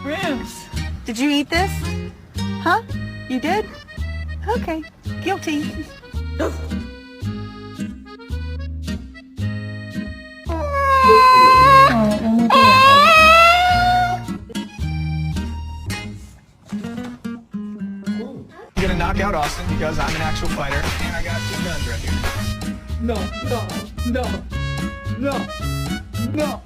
Rubes, did you eat this? Huh? You did? Okay, guilty. I'm gonna knock out Austin because I'm an actual fighter and I got 2 guns right here. No, no, no, no, no.